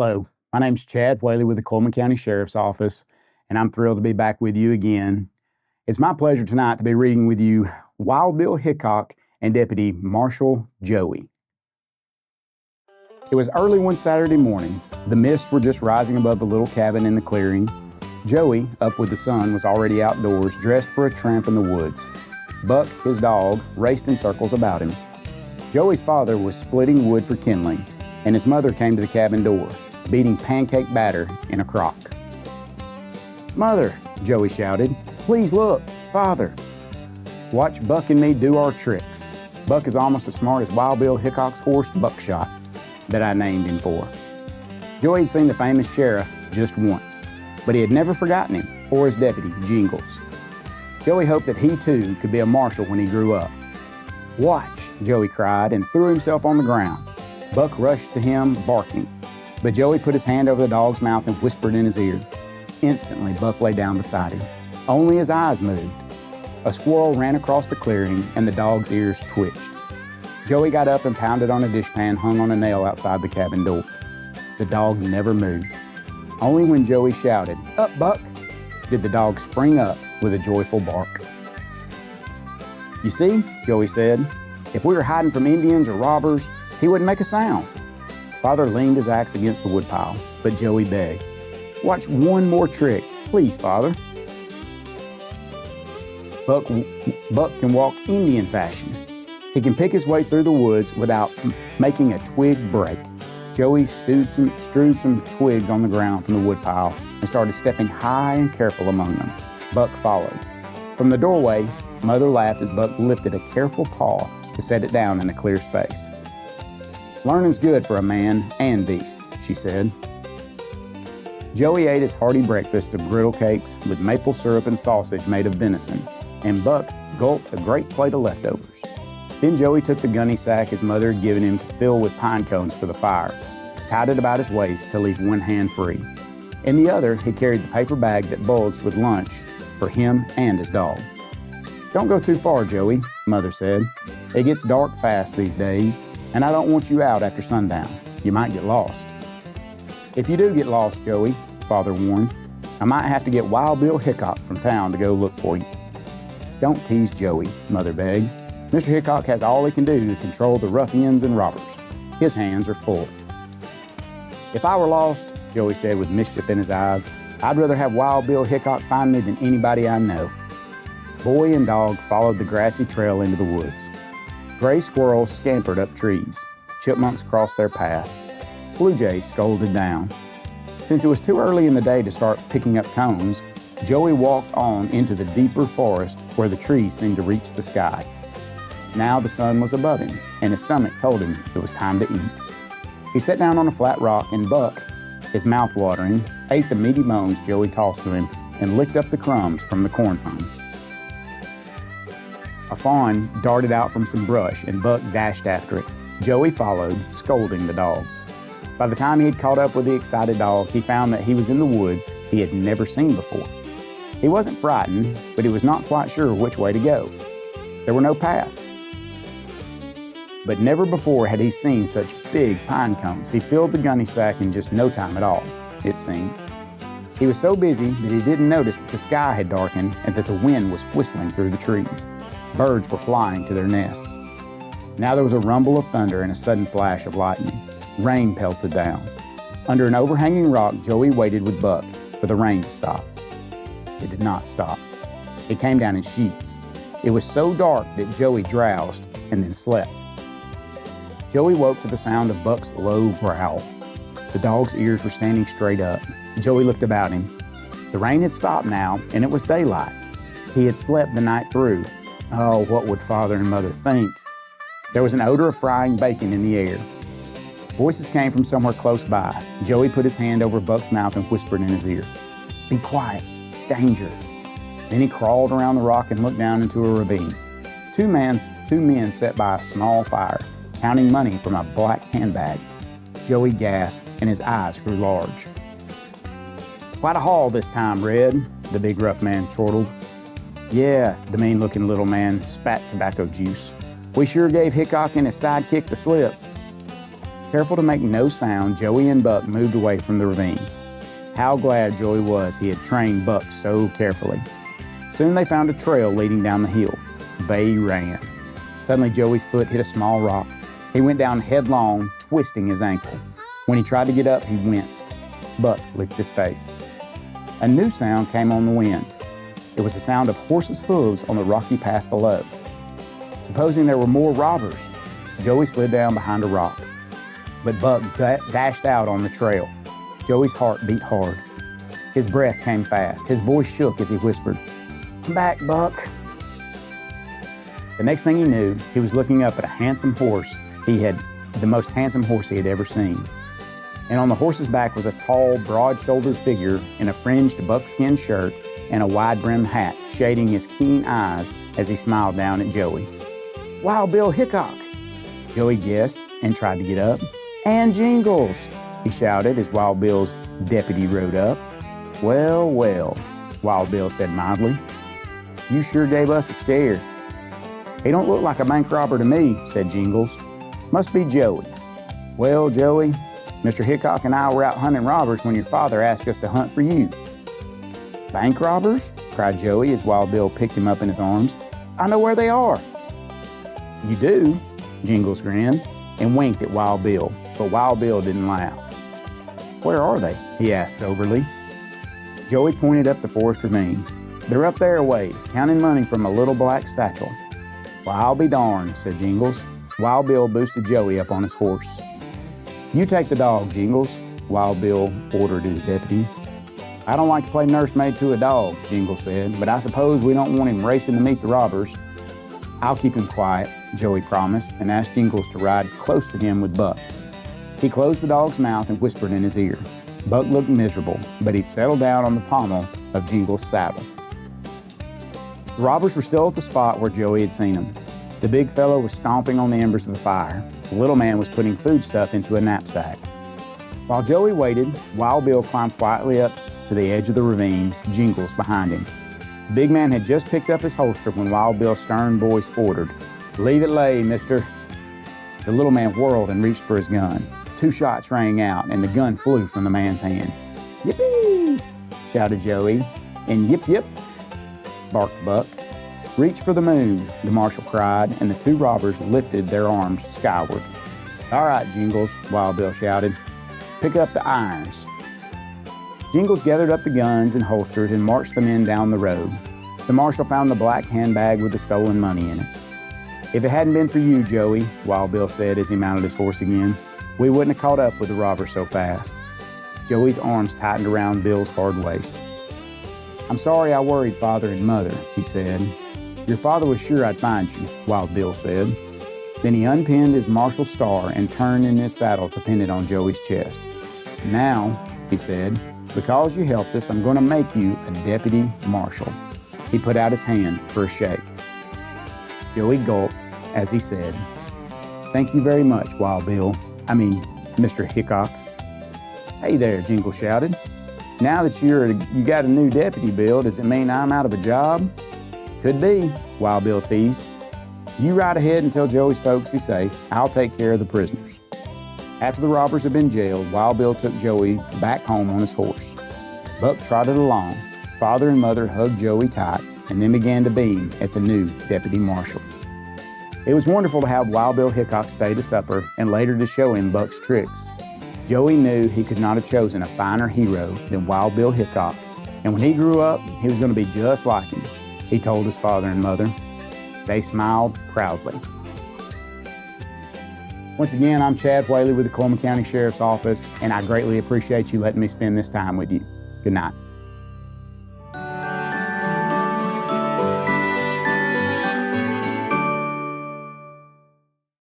Hello, my name's Chad Whaley with the Cullman County Sheriff's Office, and I'm thrilled to be back with you again. It's my pleasure tonight to be reading with you Wild Bill Hickok and Deputy Marshal Joey. It was early one Saturday morning. The mists were just rising above the little cabin in the clearing. Joey, up with the sun, was already outdoors, dressed for a tramp in the woods. Buck, his dog, raced in circles about him. Joey's father was splitting wood for kindling, and his mother came to the cabin door, beating pancake batter in a crock. "Mother," Joey shouted, "please look, Father. Watch Buck and me do our tricks. Buck is almost as smart as Wild Bill Hickok's horse, Buckshot, that I named him for." Joey had seen the famous sheriff just once, but he had never forgotten him or his deputy, Jingles. Joey hoped that he too could be a marshal when he grew up. "Watch," Joey cried and threw himself on the ground. Buck rushed to him, barking, but Joey put his hand over the dog's mouth and whispered in his ear. Instantly, Buck lay down beside him. Only his eyes moved. A squirrel ran across the clearing and the dog's ears twitched. Joey got up and pounded on a dishpan hung on a nail outside the cabin door. The dog never moved. Only when Joey shouted, "Up, Buck," did the dog spring up with a joyful bark. "You see," Joey said, "if we were hiding from Indians or robbers, he wouldn't make a sound." Father leaned his axe against the woodpile, but Joey begged, "Watch one more trick, please, Father." Buck can walk Indian fashion. He can pick his way through the woods without making a twig break. Joey strewed some twigs on the ground from the woodpile and started stepping high and careful among them. Buck followed. From the doorway, Mother laughed as Buck lifted a careful paw to set it down in a clear space. "Learning's good for a man and beast," she said. Joey ate his hearty breakfast of griddle cakes with maple syrup and sausage made of venison, and Buck gulped a great plate of leftovers. Then Joey took the gunny sack his mother had given him to fill with pine cones for the fire, tied it about his waist to leave one hand free. In the other, he carried the paper bag that bulged with lunch for him and his dog. "Don't go too far, Joey," Mother said. "It gets dark fast these days, and I don't want you out after sundown. You might get lost." "If you do get lost, Joey," Father warned, "I might have to get Wild Bill Hickok from town to go look for you." "Don't tease Joey," Mother begged. "Mr. Hickok has all he can do to control the ruffians and robbers. His hands are full." "If I were lost," Joey said with mischief in his eyes, "I'd rather have Wild Bill Hickok find me than anybody I know." Boy and dog followed the grassy trail into the woods. Gray squirrels scampered up trees. Chipmunks crossed their path. Blue jays scolded down. Since it was too early in the day to start picking up cones, Joey walked on into the deeper forest where the trees seemed to reach the sky. Now the sun was above him, and his stomach told him it was time to eat. He sat down on a flat rock, and Buck, his mouth watering, ate the meaty bones Joey tossed to him and licked up the crumbs from the corn pone. A fawn darted out from some brush, and Buck dashed after it. Joey followed, scolding the dog. By the time he had caught up with the excited dog, he found that he was in the woods he had never seen before. He wasn't frightened, but he was not quite sure which way to go. There were no paths. But never before had he seen such big pine cones. He filled the gunny sack in just no time at all, it seemed. He was so busy that he didn't notice that the sky had darkened and that the wind was whistling through the trees. Birds were flying to their nests. Now there was a rumble of thunder and a sudden flash of lightning. Rain pelted down. Under an overhanging rock, Joey waited with Buck for the rain to stop. It did not stop. It came down in sheets. It was so dark that Joey drowsed and then slept. Joey woke to the sound of Buck's low growl. The dog's ears were standing straight up. Joey looked about him. The rain had stopped now, and it was daylight. He had slept the night through. Oh, what would Father and Mother think? There was an odor of frying bacon in the air. Voices came from somewhere close by. Joey put his hand over Buck's mouth and whispered in his ear, "Be quiet, danger." Then he crawled around the rock and looked down into a ravine. Two men sat by a small fire, counting money from a black handbag. Joey gasped, and his eyes grew large. "Quite a haul this time, Red," the big rough man chortled. "Yeah," the mean-looking little man spat tobacco juice. "We sure gave Hickok and his sidekick the slip." Careful to make no sound, Joey and Buck moved away from the ravine. How glad Joey was he had trained Buck so carefully. Soon they found a trail leading down the hill. They ran. Suddenly Joey's foot hit a small rock. He went down headlong, twisting his ankle. When he tried to get up, he winced. Buck licked his face. A new sound came on the wind. It was the sound of horses' hooves on the rocky path below. Supposing there were more robbers, Joey slid down behind a rock. But Buck dashed out on the trail. Joey's heart beat hard. His breath came fast. His voice shook as he whispered, "Come back, Buck." The next thing he knew, he was looking up at a handsome horse. The most handsome horse he had ever seen. And on the horse's back was a tall, broad-shouldered figure in a fringed buckskin shirt and a wide-brimmed hat, shading his keen eyes as he smiled down at Joey. "Wild Bill Hickok," Joey guessed and tried to get up. "And Jingles," he shouted as Wild Bill's deputy rode up. "Well, well," Wild Bill said mildly. "You sure gave us a scare." "He don't look like a bank robber to me," said Jingles. "Must be Joey." "Well, Joey, Mr. Hickok and I were out hunting robbers when your father asked us to hunt for you." "Bank robbers?" cried Joey as Wild Bill picked him up in his arms. "I know where they are." "You do?" Jingles grinned and winked at Wild Bill, but Wild Bill didn't laugh. "Where are they?" he asked soberly. Joey pointed up the forest ravine. "They're up there a ways, counting money from a little black satchel." "Well, I'll be darned," said Jingles. Wild Bill boosted Joey up on his horse. "You take the dog, Jingles," Wild Bill ordered his deputy. "I don't like to play nursemaid to a dog," Jingles said, "but I suppose we don't want him racing to meet the robbers." "I'll keep him quiet," Joey promised, and asked Jingles to ride close to him with Buck. He closed the dog's mouth and whispered in his ear. Buck looked miserable, but he settled down on the pommel of Jingles' saddle. The robbers were still at the spot where Joey had seen them. The big fellow was stomping on the embers of the fire. The little man was putting foodstuff into a knapsack. While Joey waited, Wild Bill climbed quietly up to the edge of the ravine, Jingles behind him. The big man had just picked up his holster when Wild Bill's stern voice ordered, "Leave it lay, mister." The little man whirled and reached for his gun. 2 shots rang out, and the gun flew from the man's hand. "Yippee!" shouted Joey. "And yip yip," barked Buck. "Reach for the moon," the marshal cried, and the 2 robbers lifted their arms skyward. "All right, Jingles," Wild Bill shouted. "Pick up the irons." Jingles gathered up the guns and holsters and marched the men down the road. The marshal found the black handbag with the stolen money in it. "If it hadn't been for you, Joey," Wild Bill said as he mounted his horse again, "we wouldn't have caught up with the robbers so fast." Joey's arms tightened around Bill's hard waist. "I'm sorry I worried Father and Mother," he said. "Your father was sure I'd find you," Wild Bill said. Then he unpinned his marshal star and turned in his saddle to pin it on Joey's chest. "Now," he said, "because you helped us, I'm going to make you a deputy marshal." He put out his hand for a shake. Joey gulped as he said, "Thank you very much, Mr. Hickok." "Hey there," Jingle shouted. "Now that you got a new deputy, Bill, does it mean I'm out of a job?" "Could be," Wild Bill teased. "You ride ahead and tell Joey's folks he's safe. I'll take care of the prisoners." After the robbers had been jailed, Wild Bill took Joey back home on his horse. Buck trotted along. Father and Mother hugged Joey tight and then began to beam at the new deputy marshal. It was wonderful to have Wild Bill Hickok stay to supper and later to show him Buck's tricks. Joey knew he could not have chosen a finer hero than Wild Bill Hickok, and when he grew up, he was going to be just like him, he told his father and mother. They smiled proudly. Once again, I'm Chad Whaley with the Cullman County Sheriff's Office, and I greatly appreciate you letting me spend this time with you. Good night.